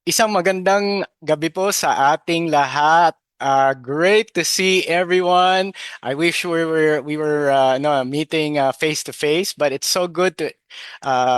Isang magandang gabi po sa ating lahat. Great to see everyone. I wish we were no, meeting face to face, but it's so good to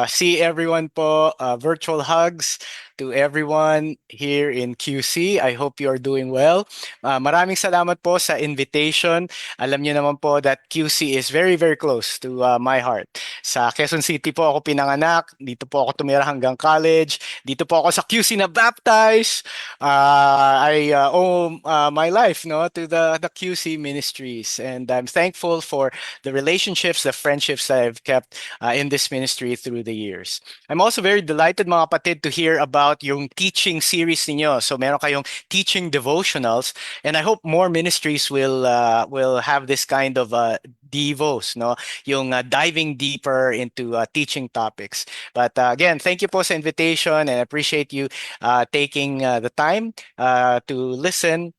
see everyone po. Virtual hugs to everyone here in QC. I hope you are doing well. Maraming salamat po sa invitation. Alam niyo naman po that QC is very very close to my heart. Sa Quezon City po ako pinanganak. Dito po ako tumira hanggang college. Dito po ako sa QC na baptized. I owe my life no to the QC ministries, and I'm thankful for the relationships, the friendships that I've kept in this ministry through the years. I'm also very delighted mga kapatid to hear about yung teaching series ninyo. So meron kayong teaching devotionals, and I hope more ministries will have this kind of devos, no? Yung diving deeper into teaching topics. But again, thank you po sa invitation, and I appreciate you taking the time to listen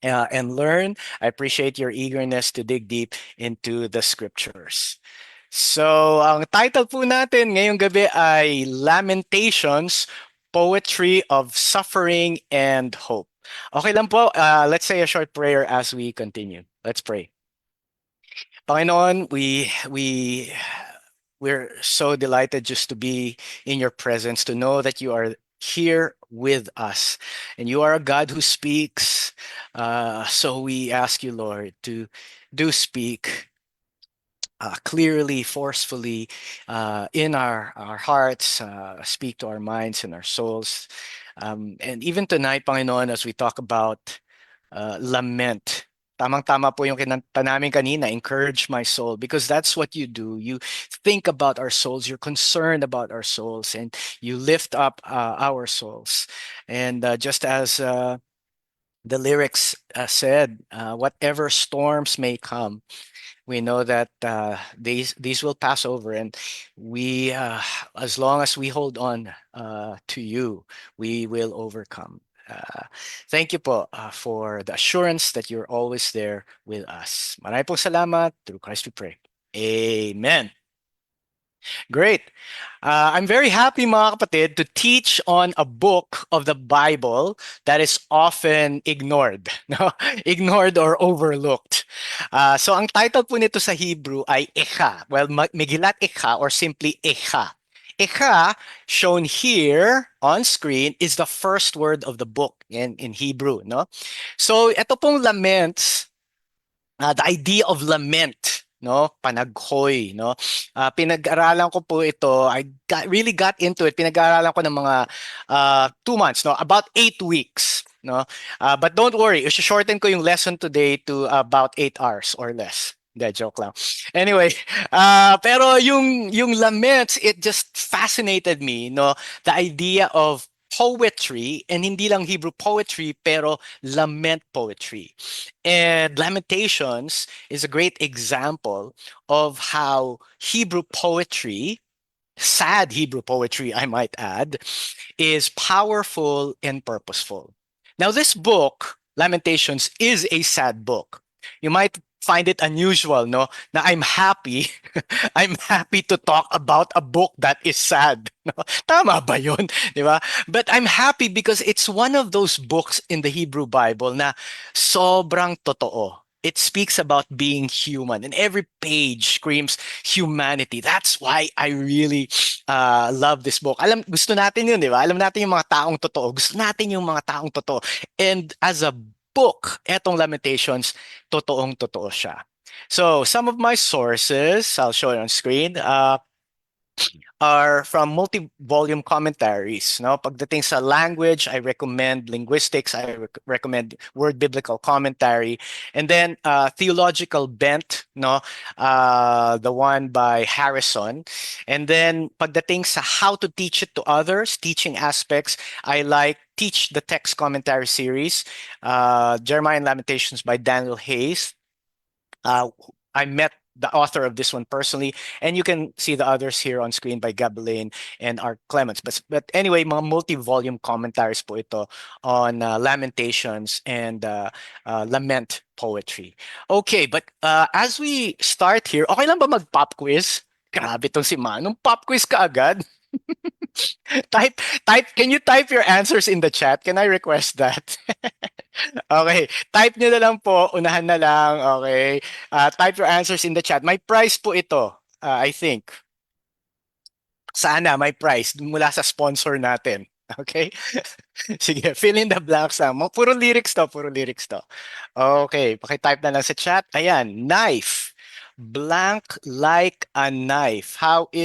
and learn. I appreciate your eagerness to dig deep into the scriptures. So, ang title po natin ngayong gabi ay Lamentations, Poetry of Suffering and Hope. Okay lang po, let's say a short prayer as we continue. Let's pray. Panginoon, we're so delighted just to be in your presence, to know that you are here with us. And you are a God who speaks. So we ask you, Lord, to do speak clearly, forcefully in our hearts, speak to our minds and our souls. And even tonight, Panginoon, as we talk about lament. Tamang-tama po yung kinanta namin kanina, encourage my soul, because that's what you do. You think about our souls, you're concerned about our souls, and you lift up our souls. And just as the lyrics said, whatever storms may come, we know that these will pass over, and we, as long as we hold on to you, we will overcome. Thank you po for the assurance that you're always there with us. Maraming pong salamat. Through Christ we pray. Amen. Great. I'm very happy mga kapatid to teach on a book of the Bible that is often ignored, no? Ignored or overlooked. So ang title po nito sa Hebrew ay Echa. Well, Megilat Echa or simply Echa. Echa, shown here on screen, is the first word of the book in Hebrew, no? So ito pong laments, the idea of lament, no, panaghoy, no, pinag-aralan ko po ito. Really got into it. Pinag-aralan ko ng mga 2 months, no, about 8 weeks, no. But don't worry, i-shorten ko yung lesson today to about 8 hours or less. Hindi, joke lang. Anyway, pero yung laments, it just fascinated me, no, the idea of poetry, and hindi lang Hebrew poetry, pero lament poetry. And Lamentations is a great example of how Hebrew poetry, sad Hebrew poetry, I might add, is powerful and purposeful. Now, this book, Lamentations, is a sad book. You might find it unusual, no? Na I'm happy, I'm happy to talk about a book that is sad. No? Tama ba yun? Di ba? But I'm happy because it's one of those books in the Hebrew Bible na sobrang totoo. It speaks about being human, and every page screams humanity. That's why I really love this book. Gusto natin yun, di ba? Alam natin yung mga taong totoo. Gusto natin yung mga taong totoo. And as a book, etong Lamentations, totoong totoo siya. So, some of my sources, I'll show it on screen. Are from multi-volume commentaries. No? Pagdating sa language, I recommend linguistics, I recommend word biblical commentary, and then theological bent, no? The one by Harrison. And then pagdating sa how to teach it to others, teaching aspects, I like Teach the Text Commentary series, Jeremiah and Lamentations by Daniel Hayes. I met the author of this one personally, and you can see the others here on screen by Gabeline and Art Clements. But anyway, mga multi-volume commentaries po ito on Lamentations and lament poetry. Okay, but as we start here, okay lang ba mag-pop quiz? Grabe tong si Manong, pop quiz ka agad. Type, can you type your answers in the chat? Can I request that? Okay, type nyo na lang po, unahan na lang, okay? Type your answers in the chat. May price po ito, I think. Sana may price mula sa sponsor natin. Okay? Sige, fill in the blanks lang. Puro lyrics to, puro lyrics to. Okay, pakitype na lang sa chat. Ayan, knife. Blank like a knife.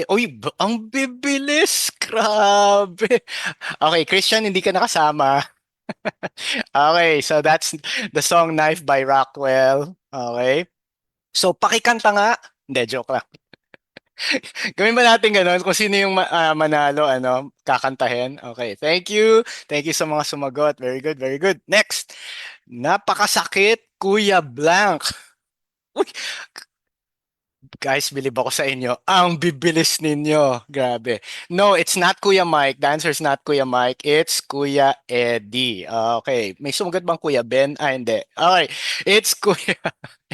Uy, ang bibilis. Grabe. Okay, Christian, hindi ka nakasama. Okay, so that's the song Knife by Rockwell. Okay. So, pakikanta nga. Hindi, joke lang. Gawin ba natin ganun? Kung sino yung manalo, kakantahin? Okay, thank you. Thank you sa mga sumagot. Very good, very good. Next. Napakasakit, Kuya Blank. Uy, guys, bilib ako sa inyo. Ang bibilis ninyo. Grabe. No, it's not Kuya Mike. The answer is not Kuya Mike. It's Kuya Eddie. Okay. May sumagot bang Kuya Ben? Hindi. Okay. It's Kuya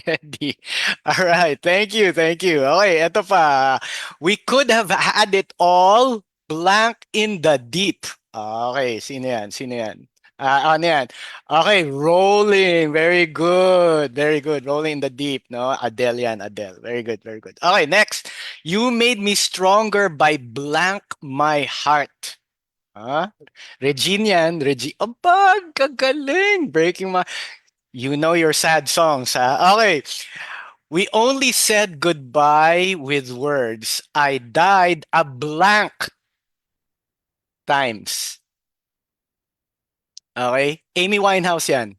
Eddie. All right. Thank you. Thank you. Okay. Ito pa. We could have had it all blank in the deep. Okay. Sino yan? Sino yan? Ano yan? Okay, rolling. Very good. Very good. Rolling in the deep, no? Adele yan, Adele. Very good, very good. Okay, next. You made me stronger by blank my heart. Huh? Regine yan. Aba, kagaling. Breaking my... You know your sad songs, ha? Okay. We only said goodbye with words. I died a blank times. Okay? Amy Winehouse yan.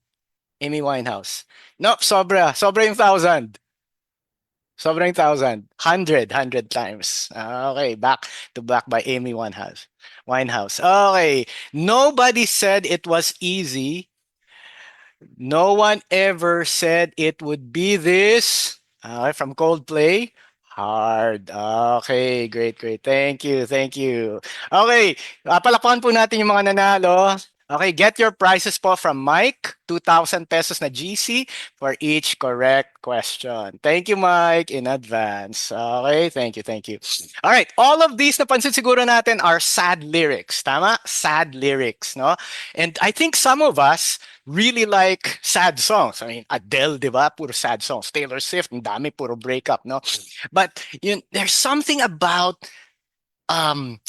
Amy Winehouse. No, sobra. Sobra yung thousand. Sobra yung thousand. Hundred times. Okay, back to Black by Amy Winehouse. Winehouse. Okay. Nobody said it was easy. No one ever said it would be this. Okay, from Coldplay. Hard. Okay, great, great. Thank you, thank you. Okay, palakpakan po natin yung mga nanalo. Okay, get your prizes po from Mike. 2,000 pesos na GC for each correct question. Thank you, Mike, in advance. Okay, thank you, thank you. All right, all of these napansin siguro natin are sad lyrics. Tama? Sad lyrics, no? And I think some of us really like sad songs. I mean, Adele, di ba? Puro sad songs. Taylor Swift, ang dami, puro breakup, no? But there's something about um,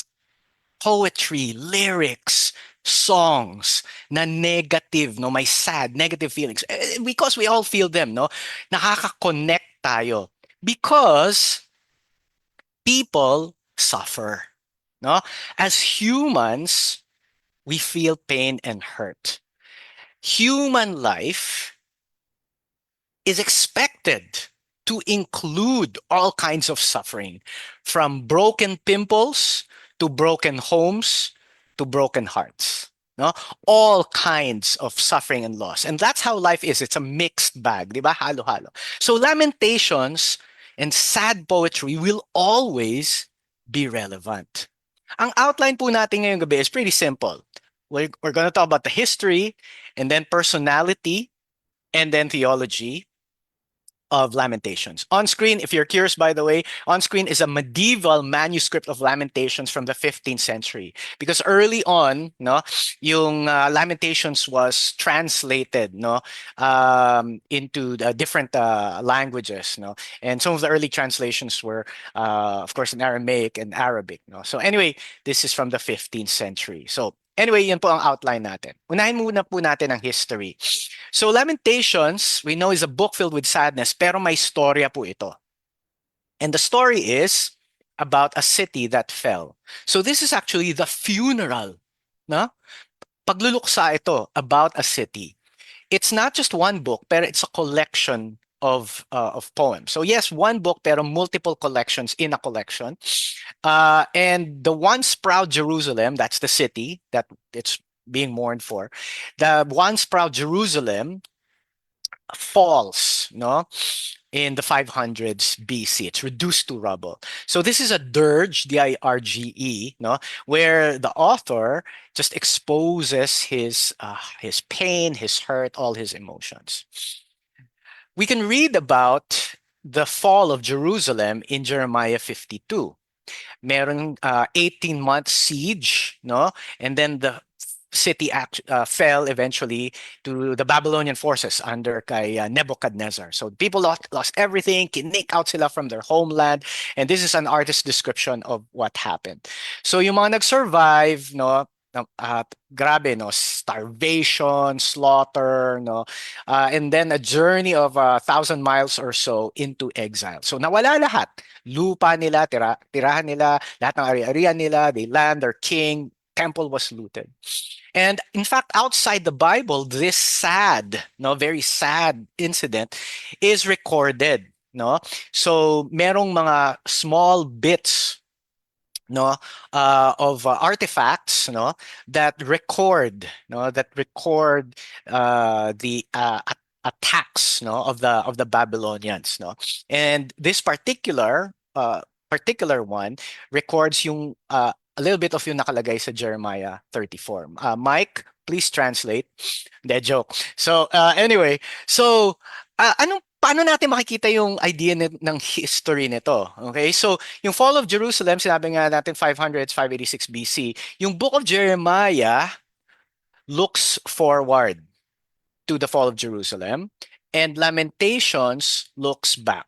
poetry, lyrics, songs na negative, no? May sad, negative feelings. Because we all feel them, no? Nakaka-connect tayo. Because people suffer, no? As humans, we feel pain and hurt. Human life is expected to include all kinds of suffering, from broken pimples to broken homes to broken hearts. No? All kinds of suffering and loss. And that's how life is. It's a mixed bag, di ba? Halo-halo. So lamentations and sad poetry will always be relevant. Ang outline po natin ngayong gabi is pretty simple. We're going to talk about the history and then personality and then theology of Lamentations. On screen, if you're curious, by the way, on screen is a medieval manuscript of Lamentations from the 15th century. Because early on, no, yung Lamentations was translated, no, into different languages, no, and some of the early translations were, of course, in Aramaic and Arabic, no. So anyway, this is from the 15th century. So anyway, yan po ang outline natin. Unahin muna po natin ang history. So Lamentations, we know, is a book filled with sadness, pero may storya po ito. And the story is about a city that fell. So this is actually the funeral, no? Pagluluksa ito about a city. It's not just one book, pero it's a collection of poems. So yes, one book, pero multiple collections in a collection. And the once proud Jerusalem, that's the city that it's being mourned for. The once proud Jerusalem falls, no, in the 500s BC. It's reduced to rubble. So this is a dirge, D-I-R-G-E, no, where the author just exposes his pain, his hurt, all his emotions. We can read about the fall of Jerusalem in Jeremiah 52. meron 18-month siege, no? And then the city fell eventually to the Babylonian forces under kay Nebuchadnezzar. So people lost everything, kinik out sila from their homeland, and this is an artist's description of what happened. So yung mga nag-survive, no, grabe, no, starvation, slaughter, no, and then a journey of 1,000 miles or so into exile. So nawala lahat. Lupa nila, tirahan nila, lahat ng ari-arian nila, they land, their king, temple was looted. And in fact, outside the Bible, this sad, no, very sad incident is recorded, no? So merong mga small bits, no, artifacts, no, that record, no, the attacks, no, of the Babylonians, no. And this particular one records yung a little bit of yung nakalagay sa Jeremiah 34. Mike, please translate. The joke. So anyway, so paano natin makikita yung idea ng history nito? Okay? So yung fall of Jerusalem, sinabi nga natin 500, 586 BC. Yung book of Jeremiah looks forward to the fall of Jerusalem, and Lamentations looks back.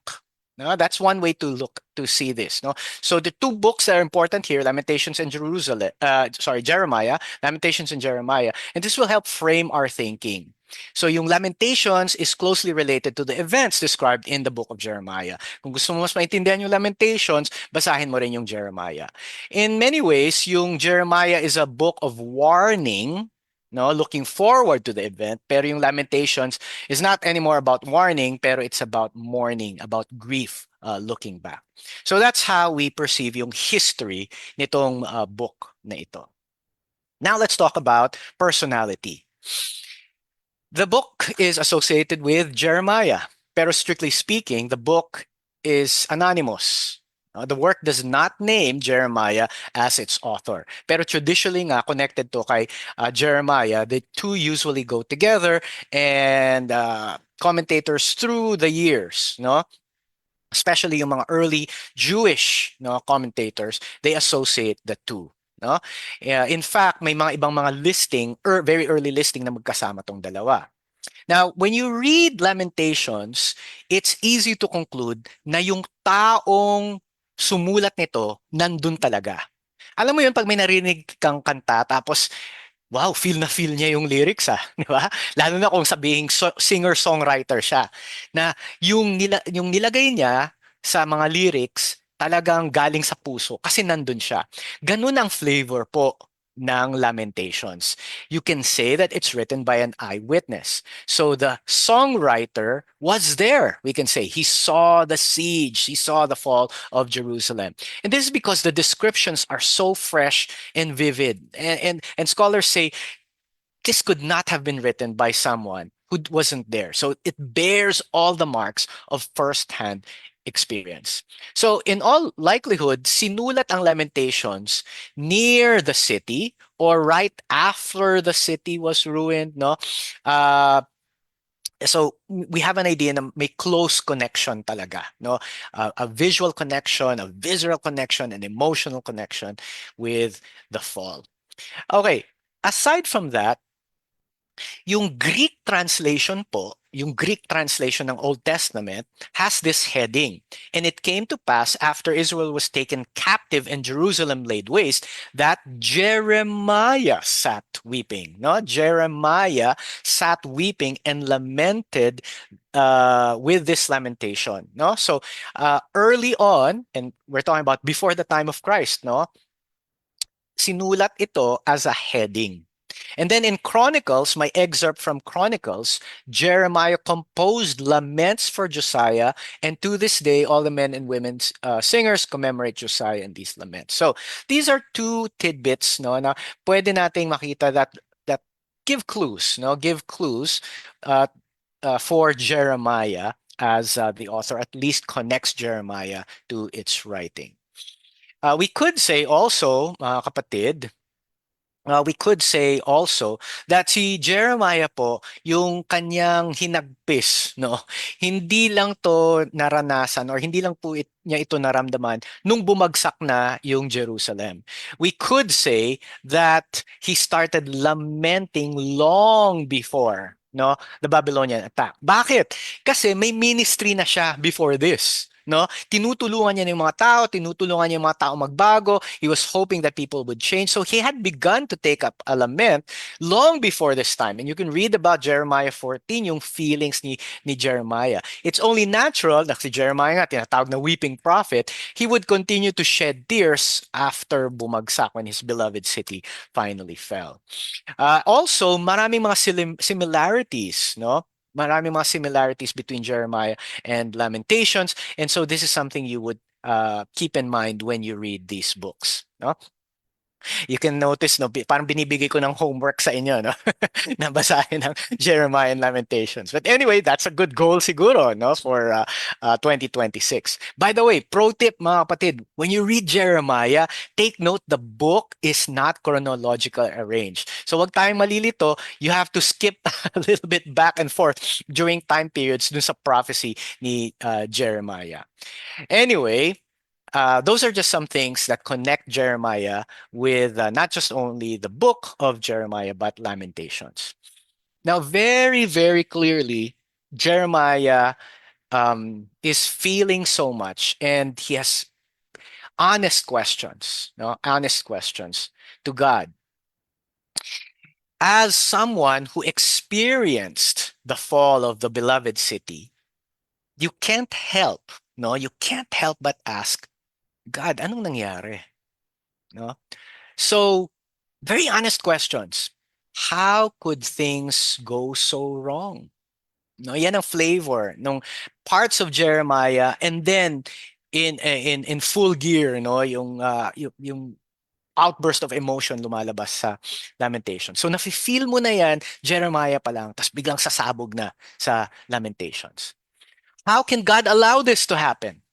No, that's one way to look to see this. No, so the two books that are important here, Lamentations and Jeremiah, Lamentations and Jeremiah, and this will help frame our thinking. So yung Lamentations is closely related to the events described in the book of Jeremiah. Kung gusto mo mas maintindihan yung Lamentations, basahin mo rin yung Jeremiah. In many ways, yung Jeremiah is a book of warning, no, looking forward to the event, pero yung Lamentations is not anymore about warning, pero it's about mourning, about grief, looking back. So that's how we perceive yung history nitong book na ito. Now let's talk about personality. The book is associated with Jeremiah, pero strictly speaking, the book is anonymous. The work does not name Jeremiah as its author. Pero traditionally nga, connected to kay Jeremiah, the two usually go together, and commentators through the years, no? Especially yung mga early Jewish, no, commentators, they associate the two. No? In fact, may mga ibang mga listing, very early listing na magkasama tong dalawa. Now, when you read Lamentations, it's easy to conclude na yung taong sumulat nito, nandun talaga. Alam mo yun, pag may narinig kang kanta, tapos, wow, feel niya yung lyrics, di ba? Lalo na kung sabihin singer-songwriter siya, na yung nilagay niya sa mga lyrics, talagang galing sa puso kasi nandun siya. Ganun ang flavor po ng Lamentations. You can say that it's written by an eyewitness. So the songwriter was there. We can say he saw the siege, he saw the fall of Jerusalem. And this is because the descriptions are so fresh and vivid. And scholars say this could not have been written by someone who wasn't there. So it bears all the marks of firsthand experience. So in all likelihood, sinulat ang Lamentations near the city or right after the city was ruined, no? So we have an idea na may close connection talaga, no? A visual connection, a visceral connection, an emotional connection with the fall. Okay, aside from that, yung Greek translation po, yung Greek translation ng Old Testament has this heading. And it came to pass after Israel was taken captive and Jerusalem laid waste that Jeremiah sat weeping. No? Jeremiah sat weeping and lamented with this lamentation. No? So early on, and we're talking about before the time of Christ, no? Sinulat ito as a heading. And then in Chronicles, my excerpt from Chronicles, Jeremiah composed laments for Josiah, and to this day, all the men and women singers commemorate Josiah in these laments. So these are two tidbits, no, na pwede nating makita that give clues, no, give clues for Jeremiah as the author, at least connects Jeremiah to its writing. We could say also, mga kapatid, we could say also that si Jeremiah po, yung kanyang hinagpis, no? Hindi lang to naranasan or hindi lang po niya ito naramdaman nung bumagsak na yung Jerusalem. We could say that he started lamenting long before, no, the Babylonian attack. Bakit? Kasi may ministry na siya before this. No? Tinutulungan niya yung mga tao, tinutulungan niya yung mga tao magbago. He was hoping that people would change. So he had begun to take up a lament long before this time. And you can read about Jeremiah 14, yung feelings ni Jeremiah. It's only natural na si Jeremiah nga, tinatawag na weeping prophet, he would continue to shed tears after bumagsak when his beloved city finally fell. Also, maraming mga similarities, no? Maraming mga similarities between Jeremiah and Lamentations. And so this is something you would keep in mind when you read these books. No? You can notice, no, parang binibigay ko ng homework sa inyo, no? Na basahin ng Jeremiah and Lamentations. But anyway, that's a good goal siguro, no, for 2026. By the way, pro tip mga kapatid, when you read Jeremiah, take note the book is not chronological arranged. So wag tayong malilito, you have to skip a little bit back and forth during time periods dun sa prophecy ni Jeremiah. Anyway, those are just some things that connect Jeremiah with not just only the book of Jeremiah, but Lamentations. Now, very, very clearly, Jeremiah is feeling so much and he has honest questions, no? Honest questions to God. As someone who experienced the fall of the beloved city, you can't help, no? You can't help but ask, God, anong nangyari? No? So, very honest questions. How could things go so wrong? No, yan ang flavor ng parts of Jeremiah, and then in full gear, no, yung outburst of emotion lumalabas sa Lamentation. So nafe-feel mo na yan Jeremiah pa lang, tapos biglang sasabog na sa Lamentations. How can God allow this to happen?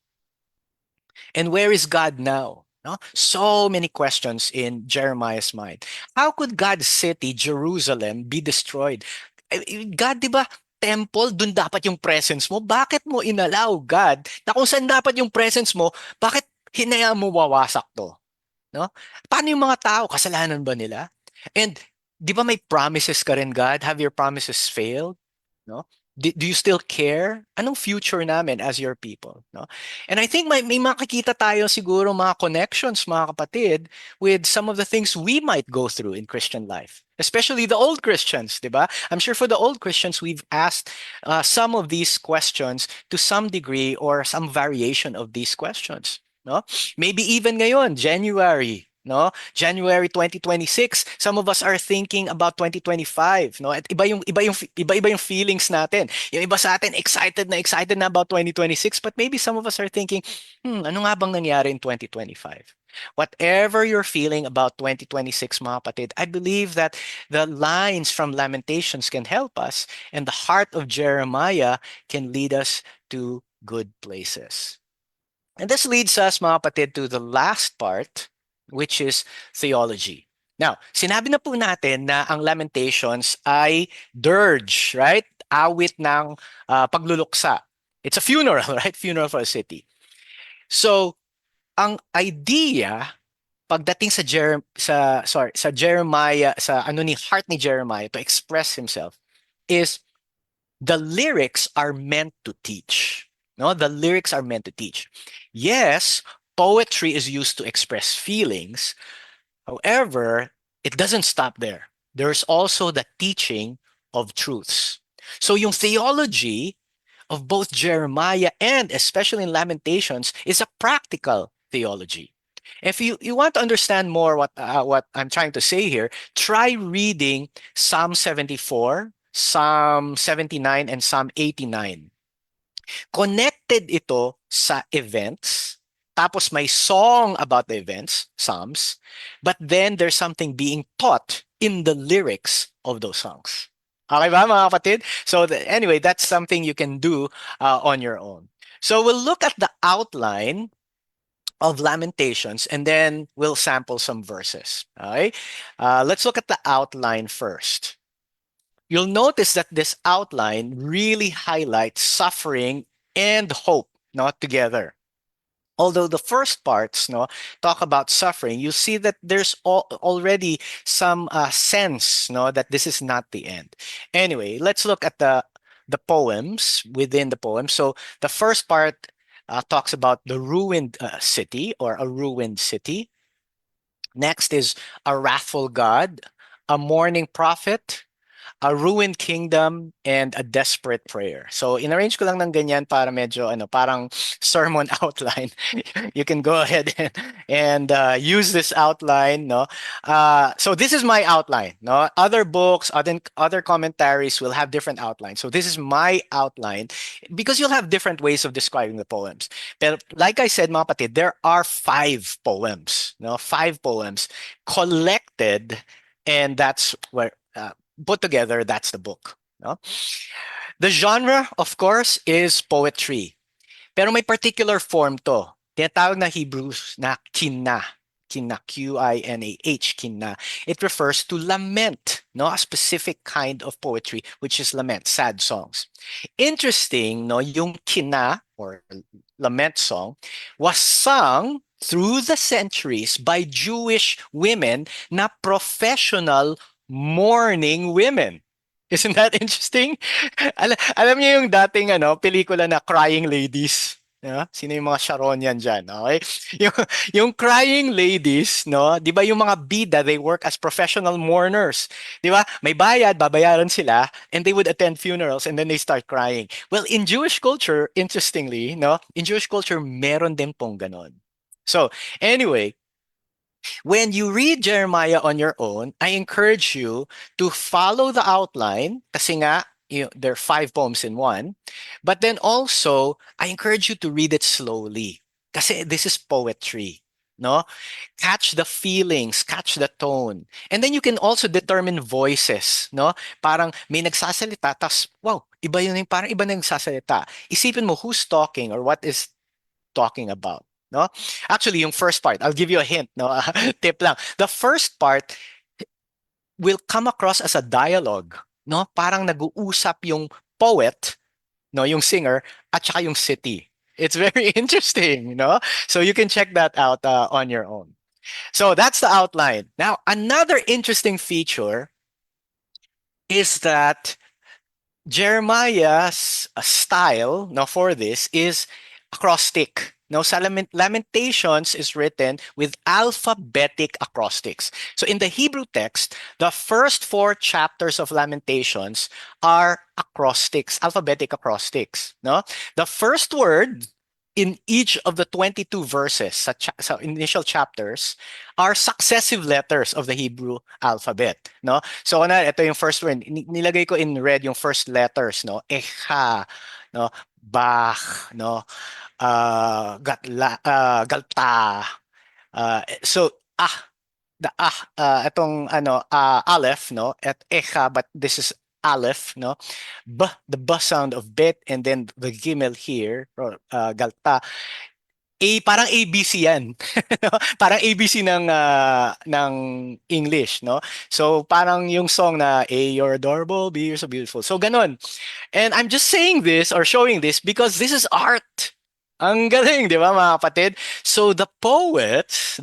And where is God now? No? So many questions in Jeremiah's mind. How could God's city, Jerusalem, be destroyed? God, di ba, temple, dun dapat yung presence mo. Bakit mo inalaw, God, na kung saan dapat yung presence mo, bakit hinayaan mo wawasak to? No? Paano yung mga tao? Kasalanan ba nila? And di ba may promises ka rin, God? Have your promises failed? No? Do you still care? Anong future namin as your people? No? And I think may makikita tayo siguro mga connections, mga kapatid, with some of the things we might go through in Christian life. Especially the old Christians, di ba? I'm sure for the old Christians, we've asked some of these questions to some degree or some variation of these questions. No? Maybe even ngayon, January, no? January 2026, some of us are thinking about 2025, no? At iba-iba yung feelings natin. Yung iba sa atin excited na about 2026, but maybe some of us are thinking, ano nga bang nangyari in 2025? Whatever you're feeling about 2026, mga kapatid, I believe that the lines from Lamentations can help us, and the heart of Jeremiah can lead us to good places. And this leads us, mga kapatid, to the last part, which is theology. Now, sinabi na po natin na ang Lamentations ay dirge, right? Awit ng pagluluksa. It's a funeral, right? Funeral for a city. So, ang idea pagdating sa Jeremiah, sa heart ni Jeremiah to express himself is the lyrics are meant to teach. No, the lyrics are meant to teach. Yes, poetry is used to express feelings. However, it doesn't stop there. There's also the teaching of truths. So yung theology of both Jeremiah and especially in Lamentations is a practical theology. If you want to understand more what I'm trying to say here, try reading Psalm 74, Psalm 79, and Psalm 89. Connected ito sa events, tapos may song about the events, Psalms, but then there's something being taught in the lyrics of those songs. Okay ba, mga kapatid? So anyway, that's something you can do on your own. So we'll look at the outline of Lamentations, and then we'll sample some verses. Okay, let's look at the outline first. You'll notice that this outline really highlights suffering and hope, not together. Although the first parts talk about suffering, you see that there's already some sense that this is not the end. Anyway, let's look at the poems within the poem. So the first part talks about the ruined city, or a ruined city. Next is a wrathful God, a mourning prophet, a ruined kingdom, and a desperate prayer. So inarrange ko lang ng ganyan para medyo parang sermon outline. You can go ahead and use this outline, no? So this is my outline, no? Other books, other commentaries will have different outlines. So this is my outline because you'll have different ways of describing the poems. But like I said, mga kapatid, there are 5 poems, no? 5 poems collected, and that's where put together, that's the book. No? The genre, of course, is poetry. Pero may particular form to. Tinatawag na Hebrews na kinna. Kinna, Q-I-N-A-H, kinna. It refers to lament, no? A specific kind of poetry, which is lament, sad songs. Interesting, no? Yung kinna, or lament song, was sung through the centuries by Jewish women na professional mourning women. Isn't that interesting? Alam niyo yung dating pelikula na Crying Ladies? Sino yung mga Sharonian dyan? Okay? Yung, yung Crying Ladies, no? Di ba yung mga bida, they work as professional mourners. Di ba? May bayad, babayaran sila, and they would attend funerals, and then they start crying. Well, in Jewish culture, interestingly, no? In Jewish culture, meron din pong ganon. So, anyway, when you read Jeremiah on your own, I encourage you to follow the outline kasi nga, there are 5 poems in one. But then also, I encourage you to read it slowly kasi this is poetry. No? Catch the feelings, catch the tone. And then you can also determine voices, no? Parang may nagsasalita, tas wow, iba yun, parang iba na nagsasalita. Isipin mo who's talking or what is talking about. No? Actually, yung first part, I'll give you a hint, no? Tip lang. The first part will come across as a dialogue, no? Parang nag-uusap yung poet, no, yung singer, at saka yung city. It's very interesting, no? So you can check that out on your own. So that's the outline. Now, another interesting feature is that Jeremiah's style now for this is acrostic. Now, Lamentations is written with alphabetic acrostics. So in the Hebrew text, the first 4 chapters of Lamentations are acrostics, alphabetic acrostics. No, the first word in each of the 22 verses sa initial chapters are successive letters of the Hebrew alphabet, no? So ito yung first word, nilagay ko in red yung first letters, no? Echa, no? Bach, no? Galta. So the itong aleph, no? At echa, but this is aleph, no? The b sound of bet, and then the gimel here, or galta. Parang ABC yan. No? Parang ABC ng English, no? So parang yung song na A, you're adorable, B, you're so beautiful. So ganun. And I'm just saying this or showing this because this is art. Ang galing, di ba mga kapatid? So the poets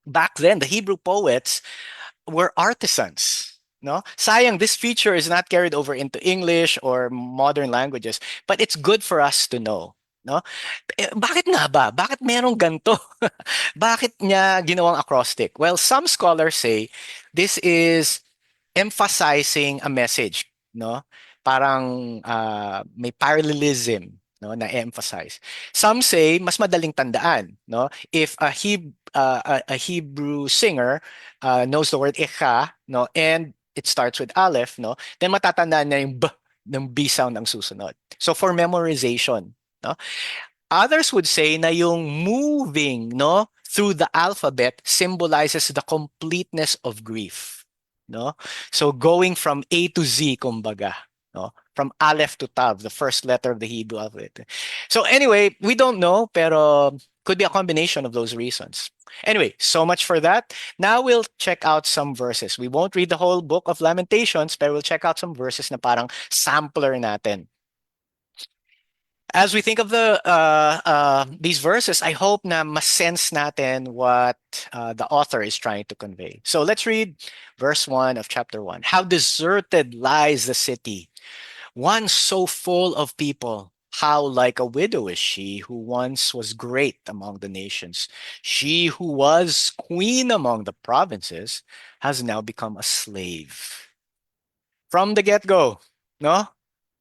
back then, the Hebrew poets were artisans. No? Sayang, this feature is not carried over into English or modern languages, but it's good for us to know. No? Bakit nga ba? Bakit merong ganto? Bakit niya ginawang acrostic? Well, some scholars say this is emphasizing a message, no? Parang may parallelism, no, na emphasize. Some say mas madaling tandaan, no? If a Hebrew singer knows the word ikha, no, and it starts with aleph, no, then matatandaan na yung b ng B sound ang susunod. So for memorization, no? Others would say na yung moving, no, through the alphabet symbolizes the completeness of grief, no? So going from A to Z, kumbaga, no? from Aleph to Tav, the first letter of the Hebrew alphabet. So anyway, we don't know, pero could be a combination of those reasons. Anyway, so much for that. Now we'll check out some verses. We won't read the whole book of Lamentations, but we'll check out some verses na parang sampler natin. As we think of these verses, I hope na mas-sense natin what the author is trying to convey. So let's read verse 1 of chapter 1. How deserted lies the city, one so full of people. How like a widow is she who once was great among the nations. She who was queen among the provinces has now become a slave. From the get-go, no?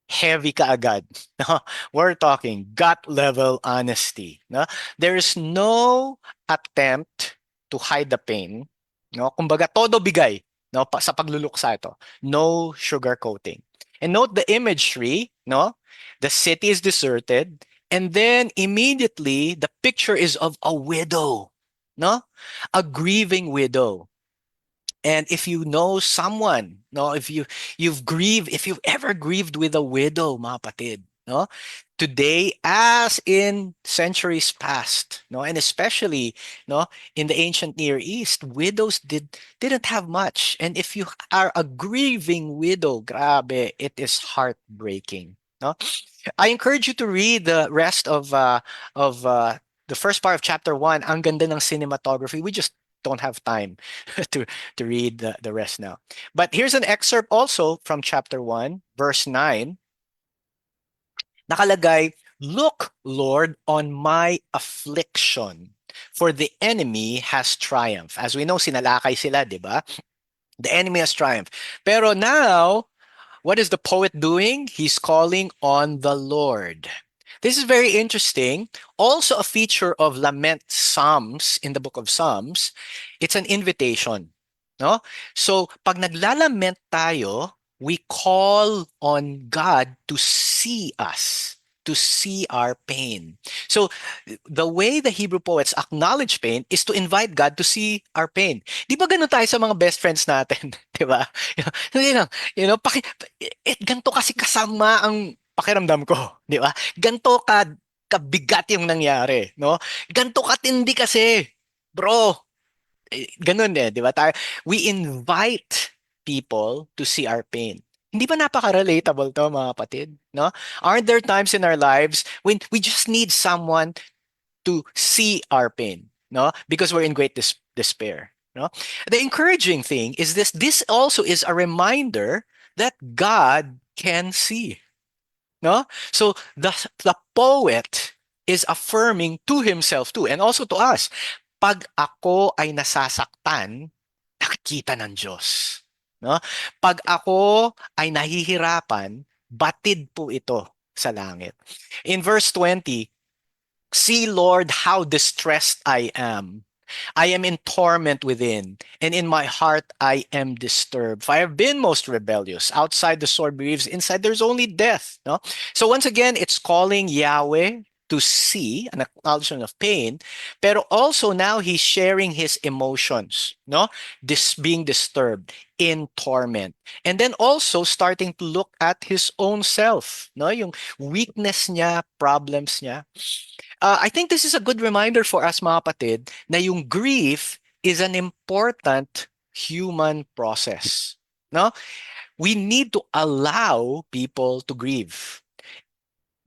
Heavy kaagad. No? We're talking gut level honesty. No? There is no attempt to hide the pain. No? Kumbaga, todo bigay, no? Sa pagluluksa ito. No sugarcoating. And note the imagery, no? The city is deserted, and then immediately the picture is of a widow, no? A grieving widow. And if you know someone, no, if you've ever grieved with a widow, mga kapatid, no, today as in centuries past, no, and especially, no, in the ancient Near East, widows didn't have much, and if you are a grieving widow, grabe, it is heartbreaking, no. I encourage you to read the rest of the first part of chapter 1. Ang ganda ng cinematography. We just don't have time to read the rest now. But here's an excerpt also from chapter 1, verse 9. Nakalagay, "Look, Lord, on my affliction, for the enemy has triumphed." As we know, sinalakay sila, di ba? The enemy has triumphed. Pero now, what is the poet doing? He's calling on the Lord. This is very interesting. Also, a feature of lament psalms in the book of Psalms, it's an invitation. No? So, pag naglalament tayo, we call on God to see us, to see our pain. So, the way the Hebrew poets acknowledge pain is to invite God to see our pain. Di ba ganun tayo sa mga best friends natin? Di ba? Hindi lang, ganito kasi kasama ang pakiramdam ko, di ba? Ganito kabigat yung nangyari, no? Ganito katindi kasi, bro. Ganun di ba? We invite people to see our pain. Hindi ba napaka-relatable to, mga kapatid? No? Aren't there times in our lives when we just need someone to see our pain, no? Because we're in great despair, no? The encouraging thing is this also is a reminder that God can see, no? So the poet is affirming to himself too and also to us, pag ako ay nasasaktan, nakikita ng Diyos, no? Pag ako ay nahihirapan, batid po ito sa langit. In verse 20, "See, Lord, how distressed I am. I am in torment within, and in my heart I am disturbed. For I have been most rebellious. Outside the sword bereaves, inside there's only death." No? So once again, it's calling Yahweh to see an acknowledgement of pain, pero also now he's sharing his emotions, no? Being disturbed, in torment. And then also starting to look at his own self, no? Yung weakness niya, problems niya. I think this is a good reminder for us, mga kapatid, na yung grief is an important human process. No? We need to allow people to grieve.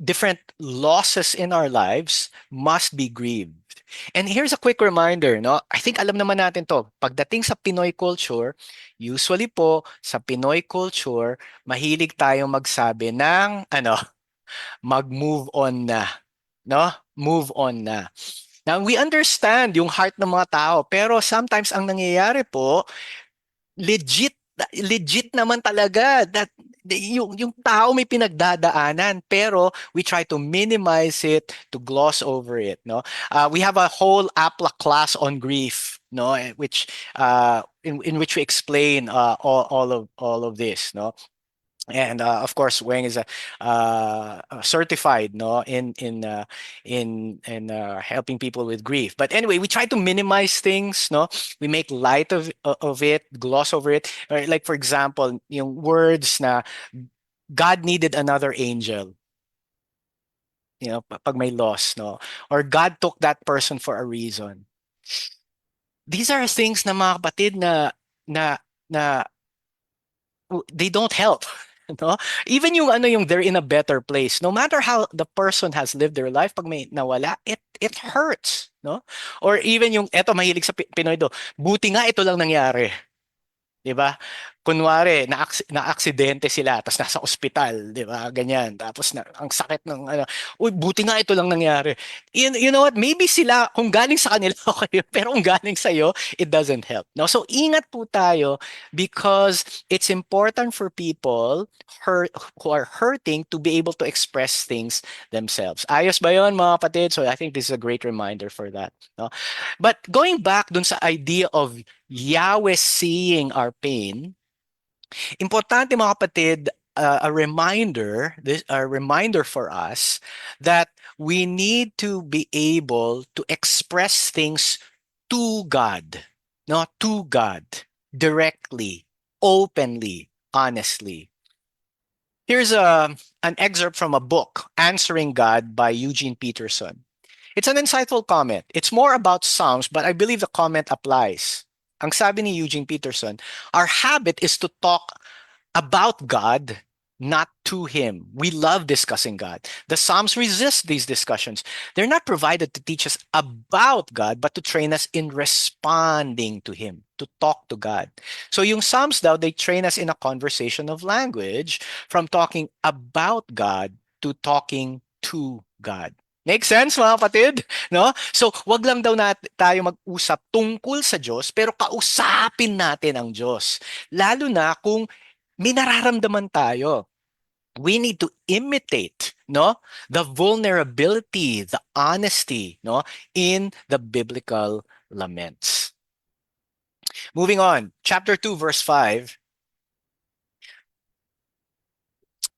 Different losses in our lives must be grieved. And here's a quick reminder, no? I think alam naman natin to. Pagdating sa Pinoy culture, usually po sa Pinoy culture, mahilig tayong magsabi ng mag-move on na. No? Move on na. Now, we understand yung heart ng mga tao, pero sometimes ang nangyayari po, legit legit naman talaga that yung tao may pinagdadaanan, pero we try to minimize it, to gloss over it, no? We have a whole APLA class on grief, no, which in which we explain all of this, no? And of course, Wang is a certified, no, in helping people with grief. But anyway, we try to minimize things, no. We make light of it, gloss over it. Like for example, yung words na God needed another angel, pag may loss, no? Or God took that person for a reason. These are things na mga kapatid na na they don't help. No? Even yung they're in a better place. No matter how the person has lived their life, pag may nawala, it hurts, no? Or even yung eto mahilig sa Pinoy do, buti nga ito lang nangyari. 'Di ba? Kunwari, na-aksidente sila, tapos nasa ospital, 'di ba? Ganyan. Tapos ang sakit ng ano, uy, buti nga ito lang nangyari. You know what? Maybe sila, kung galing sa kanila, okay, pero kung galing sa iyo, it doesn't help. No? So, ingat po tayo because it's important for people who are hurting to be able to express things themselves. Ayos ba 'yon, mga kapatid? So, I think this is a great reminder for that. No? But going back dun sa idea of Yahweh seeing our pain, importante mga kapatid, a reminder for us that we need to be able to express things to God, not to God, directly, openly, honestly. Here's an excerpt from a book, Answering God by Eugene Peterson. It's an insightful comment. It's more about Psalms, but I believe the comment applies. Ang sabi ni Eugene Peterson, our habit is to talk about God, not to Him. We love discussing God. The Psalms resist these discussions. They're not provided to teach us about God, but to train us in responding to Him, to talk to God. So yung Psalms daw, they train us in a conversation of language from talking about God to talking to God. Make sense, mga kapatid? No? So, wag lang daw tayo mag-usap tungkol sa Diyos, pero kausapin natin ang Diyos. Lalo na kung may nararamdaman tayo. We need to imitate, no, the vulnerability, the honesty, no, in the biblical laments. Moving on, chapter 2, verse 5.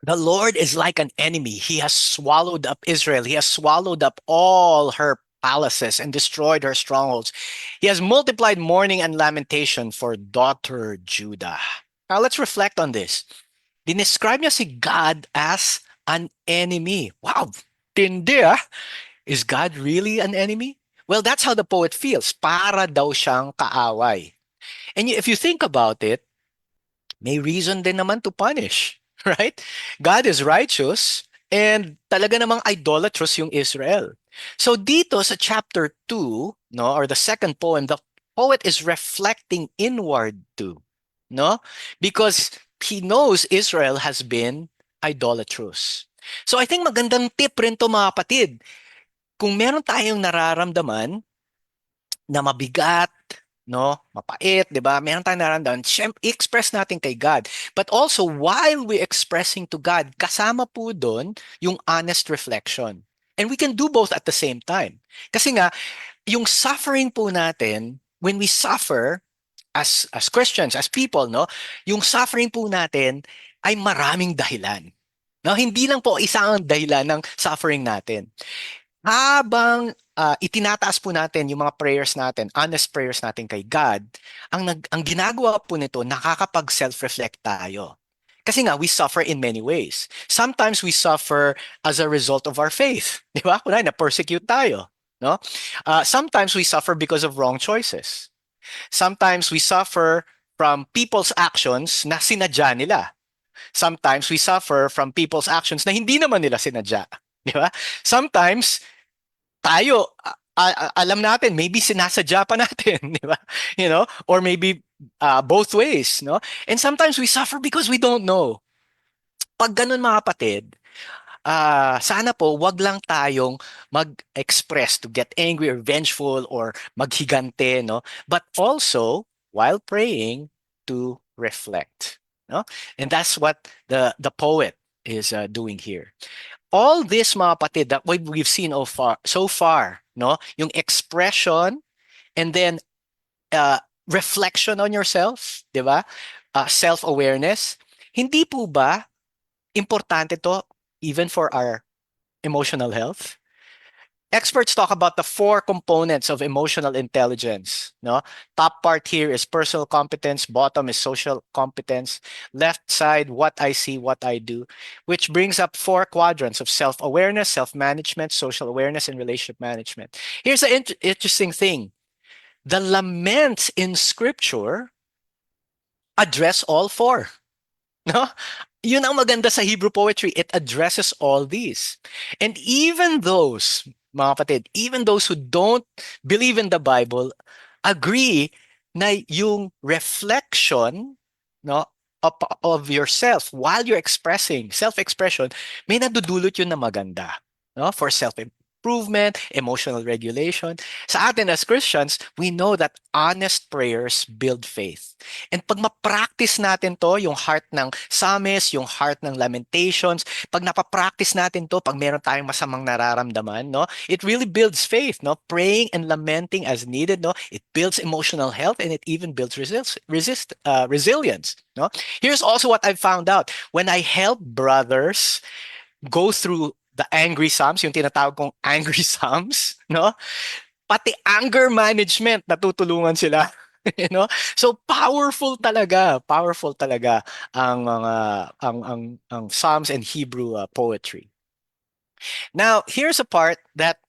The Lord is like an enemy. He has swallowed up Israel. He has swallowed up all her palaces and destroyed her strongholds. He has multiplied mourning and lamentation for daughter Judah. Now let's reflect on this. Dinescribe niya si God as an enemy. Wow, tindi ah. Is God really an enemy? Well, that's how the poet feels. Para daw siyang kaaway. And if you think about it, may reason din naman to punish, right? God is righteous and talaga namang idolatrous yung Israel. So dito sa chapter 2, no, or the second poem, the poet is reflecting inward too, no? Because he knows Israel has been idolatrous. So I think magandang tip rin to mga kapatid. Kung meron tayong nararamdaman na mabigat, no, mapait, 'di ba? Meron tayong nararamdaman, express natin kay God. But also while we expressing to God, kasama po doon yung honest reflection. And we can do both at the same time. Kasi nga, yung suffering po natin, when we suffer as Christians, as people, no, yung suffering po natin ay maraming dahilan. No, hindi lang po isang dahilan ng suffering natin. Habang itinataas po natin yung mga prayers natin, honest prayers natin kay God, ang ginagawa po nito, nakakapag self-reflect tayo. Kasi nga, we suffer in many ways. Sometimes we suffer as a result of our faith. Di ba? Kunwari, na-persecute tayo. No? Sometimes we suffer because of wrong choices. Sometimes we suffer from people's actions na sinadya nila. Sometimes we suffer from people's actions na hindi naman nila sinadya. Di ba? Sometimes tayo alam natin maybe sinasadya pa natin, di ba? You know, or maybe both ways, no? And sometimes we suffer because we don't know. Pag ganun mga kapatid, sana po wag lang tayong mag-express to get angry or vengeful or maghigante, no? But also while praying to reflect, no? And that's what the poet is doing here. All this mga kapatid that we've seen so far, no? Yung expression and then reflection on yourself, 'di ba? Self-awareness. Hindi po ba importante to even for our emotional health? Experts talk about the four components of emotional intelligence. No, top part here is personal competence, bottom is social competence, left side what I see, what I do, which brings up four quadrants of self-awareness, self-management, social awareness, and relationship management. Here's the interesting thing: the laments in Scripture address all four. No? Yun ang maganda sa Hebrew poetry. It addresses all these. And even those, mga kapatid, even those who don't believe in the Bible agree na yung reflection, no, of yourself while you're expressing self-expression, may nadudulot yun na maganda, no, for self-improvement, emotional regulation. Sa atin as Christians, we know that honest prayers build faith. And pag ma-practice natin to, yung heart ng Psalms, yung heart ng Lamentations, pag napapractice natin to, pag meron tayong masamang nararamdaman, no, it really builds faith, no? Praying and lamenting as needed, no? It builds emotional health and it even builds resilience, no? Here's also what I've found out. When I help brothers go through the angry Psalms, yung tinatawag kong angry Psalms, no? Pati anger management, natutulungan sila. You know? So powerful talaga ang mga ang Psalms and Hebrew poetry. Now, here's a part that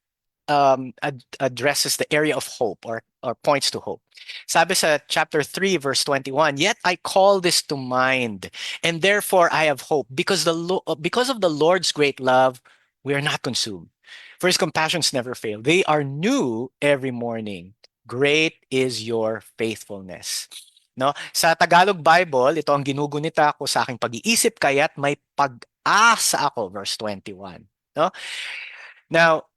addresses the area of hope or points to hope. Sabi sa chapter 3 verse 21, "Yet I call this to mind, and therefore I have hope, because because of the Lord's great love, we are not consumed. For his compassions never fail. They are new every morning. Great is your faithfulness." No? Sa Tagalog Bible, ito ang ginugunita ko sa aking pag-iisip, kaya't may pag-asa ako, verse 21. No? Now,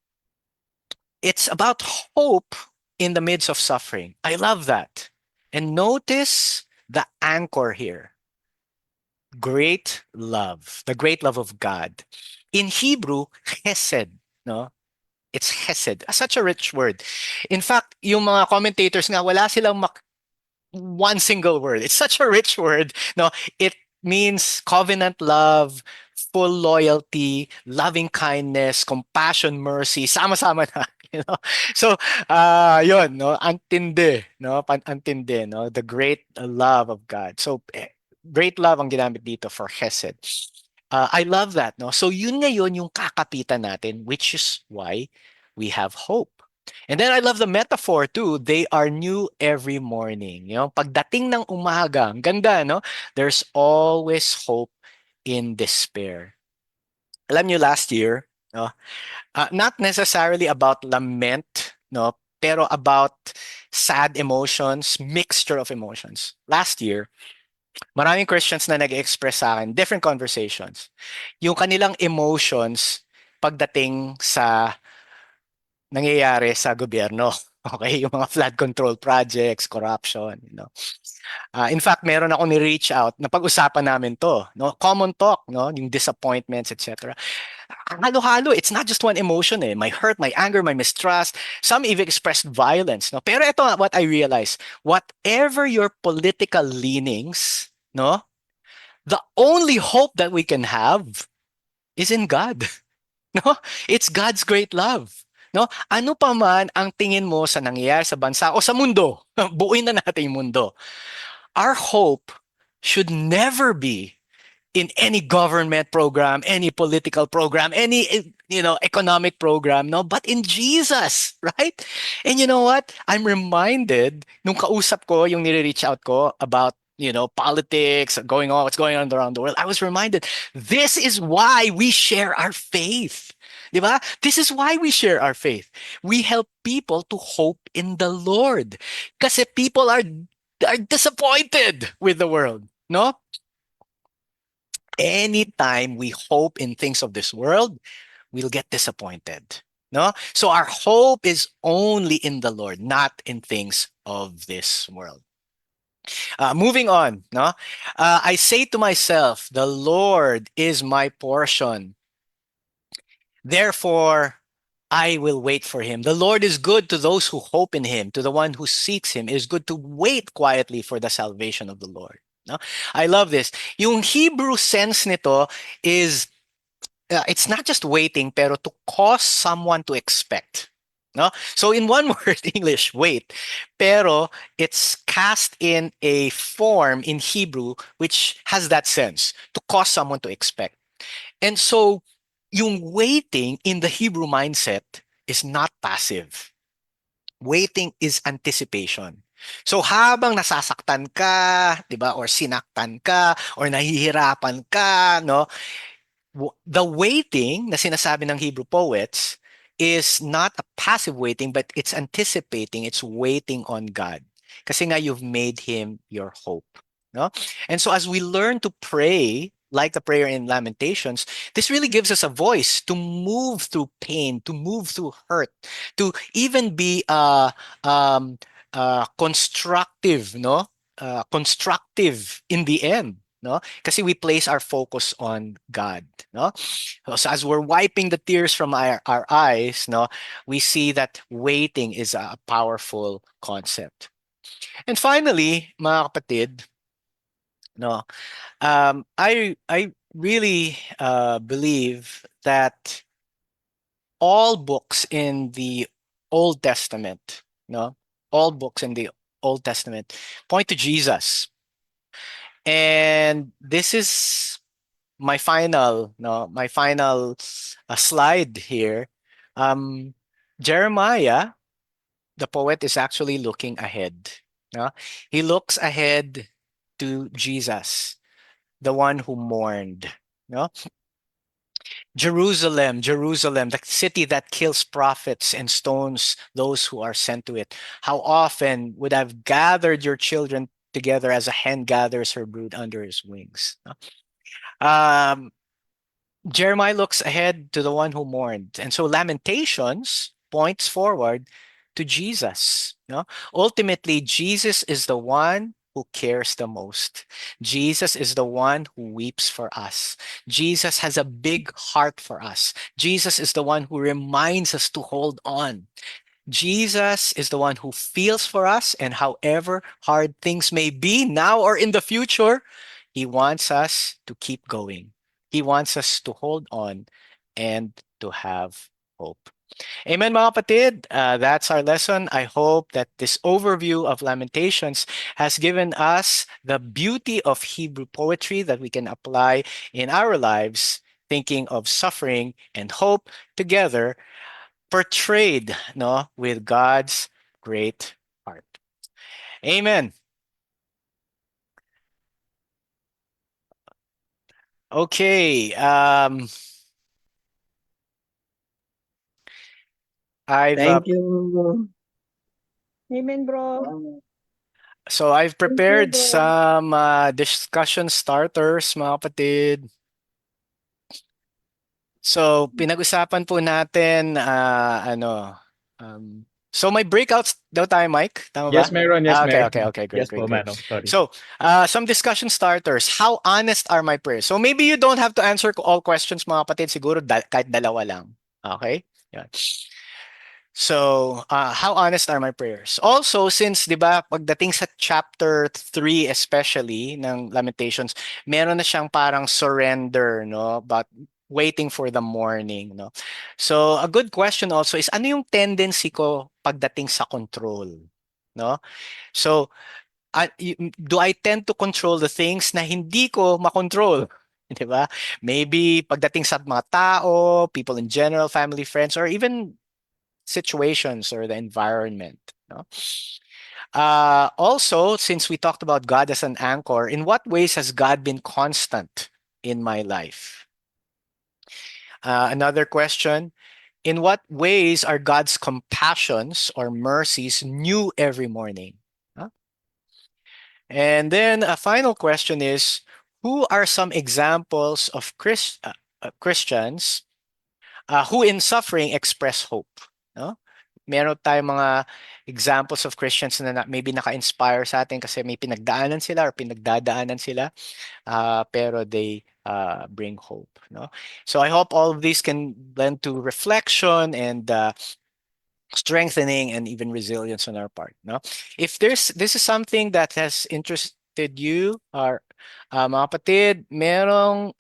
it's about hope in the midst of suffering. I love that. And notice the anchor here: great love, the great love of God. In Hebrew, chesed, no? It's chesed, such a rich word. In fact, yung mga commentators nga, wala silang one single word. It's such a rich word. No, it means covenant love, full loyalty, loving kindness, compassion, mercy, sama-sama na. You know? So, yun, no, antindi, no, antindi, no, the great love of God. So, great love ang ginamit dito for chesed. I love that, no. So, yun ngayon yung kakapitan natin, which is why we have hope. And then I love the metaphor too. They are new every morning. You know, pagdating ng umaga, ang ganda, no? There's always hope in despair. Alam niyo, last year, no? Not necessarily about lament, no? Pero about sad emotions, mixture of emotions. Last year, maraming Christians na nag-express sa akin, different conversations. Yung kanilang emotions pagdating sa nangyayari sa gobyerno. Okay, yung mga flood control projects, corruption, you know. In fact, meron ako ni-reach out na pag-usapan namin to, no? Common talk, no? Yung disappointments, etc. Halo-halo, it's not just one emotion eh. My hurt, my anger, my mistrust. Some even expressed violence, no? Pero ito what I realized, whatever your political leanings, no? The only hope that we can have is in God. No? It's God's great love. No? Ano pa man ang tingin mo sa nangyayari sa bansa o sa mundo, buuin na natin yung mundo. Our hope should never be in any government program, any political program, any economic program, no, but in Jesus, right? And you know what? I'm reminded nung kausap ko yung nire-reach out ko about politics going on, what's going on around the world. I was reminded, this is why we share our faith. Di ba? This is why we share our faith. We help people to hope in the Lord. Kasi people are disappointed with the world, no? Anytime we hope in things of this world, we'll get disappointed. No? So our hope is only in the Lord, not in things of this world. Moving on, no? I say to myself, the Lord is my portion. Therefore, I will wait for him. The Lord is good to those who hope in him, to the one who seeks him. It is good to wait quietly for the salvation of the Lord. No? I love this. Yung Hebrew sense nito is it's not just waiting, pero to cause someone to expect. No? So in one word, English, wait. Pero it's cast in a form in Hebrew which has that sense, to cause someone to expect. And so yung waiting in the Hebrew mindset is not passive. Waiting is anticipation. So habang nasasaktan ka, 'di ba, or sinaktan ka, or nahihirapan ka, no, the waiting na sinasabi ng Hebrew poets is not a passive waiting, but it's anticipating, it's waiting on God. Kasi nga you've made Him your hope. No? And so as we learn to pray, like the prayer in Lamentations, this really gives us a voice to move through pain, to move through hurt, to even be constructive, no? Constructive in the end, no? Kasi we place our focus on God, no? So as we're wiping the tears from our eyes, no, we see that waiting is a powerful concept. And finally, mga kapatid, no, I really believe that all books in the Old Testament, no, all books in the Old Testament point to Jesus. And this is my final slide here. Um, Jeremiah, the poet, is actually looking ahead. No? He looks ahead to Jesus, the one who mourned. No? Jerusalem, Jerusalem, the city that kills prophets and stones those who are sent to it. How often would I've gathered your children together as a hen gathers her brood under his wings? No? Um, Jeremiah looks ahead to the one who mourned. And so Lamentations points forward to Jesus. No? Ultimately, Jesus is the one who cares the most. Jesus is the one who weeps for us. Jesus has a big heart for us. Jesus is the one who reminds us to hold on. Jesus is the one who feels for us, and however hard things may be now or in the future, He wants us to keep going. He wants us to hold on and to have hope. Amen, mga kapatid. That's our lesson. I hope that this overview of Lamentations has given us the beauty of Hebrew poetry that we can apply in our lives, thinking of suffering and hope together portrayed, no, with God's great heart. Amen. Okay. I've Thank you. Amen, bro. so I've Thank you, prepared bro. some discussion starters, mga kapatid. So pinag-usapan po natin so may breakouts daw tayo, Mike, tama ba? Yes, meron. Yes, Okay, meron. okay, okay, great, Yes great, po, great. Manong. Sorry. So, some discussion starters. How honest are my prayers? So maybe you don't have to answer all questions, mga kapatid. Siguro kahit dalawa lang. Okay? Yan. So, how honest are my prayers? Also, since, di ba, pagdating sa chapter 3 especially ng Lamentations, meron na siyang parang surrender, no? But waiting for the morning, no? So, a good question also is, ano yung tendency ko pagdating sa control? No? So, do I tend to control the things na hindi ko makontrol? Di ba? Maybe pagdating sa mga tao, people in general, family, friends, or even situations or the environment. No? Also, since we talked about God as an anchor, in what ways has God been constant in my life? Another question, in what ways are God's compassions or mercies new every morning? Huh? And then a final question is, who are some examples of Christians who in suffering express hope? No? Meron tayong mga examples of Christians na maybe naka-inspire sa atin kasi may pinagdaanan sila or pinagdadaanan sila, pero they bring hope. No? So I hope all of these can lend to reflection and strengthening and even resilience on our part. No? If this is something that has connected you are mga kapatid, merong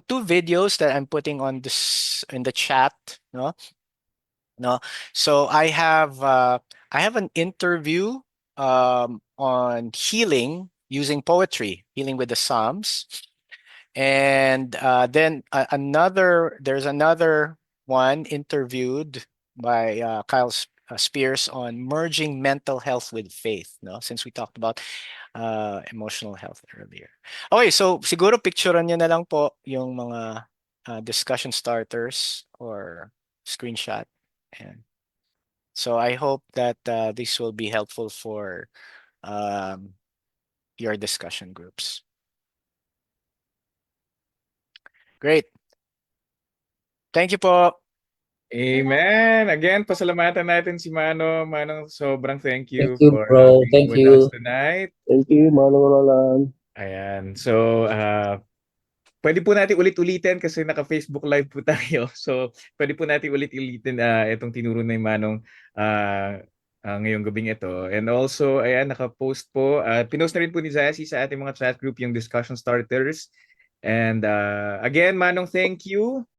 two videos that I'm putting on this in the chat, no. So I have an interview on healing using poetry, healing with the Psalms. And then there's another one interviewed by Kyle Spears on merging mental health with faith, no? Since we talked about emotional health earlier. Okay, so siguro picturean nyo na lang po yung mga discussion starters or screenshot. And so I hope that this will be helpful for um, your discussion groups. Great. Thank you po. Amen. Again, pasalamatan natin si Manong. Manong, sobrang thank you Thank you, for bro. being Thank with us you. tonight. Thank you, Manong Roland. Ayan. So, pwede po natin ulit-ulitin kasi naka-Facebook Live po tayo. So, pwede po natin ulit-ulitin itong tinuro ni Manong ngayong gabing ito. And also, ayan, naka-post po. Pinost na rin po ni Zazi sa ating mga chat group yung discussion starters. And again, Manong, thank you.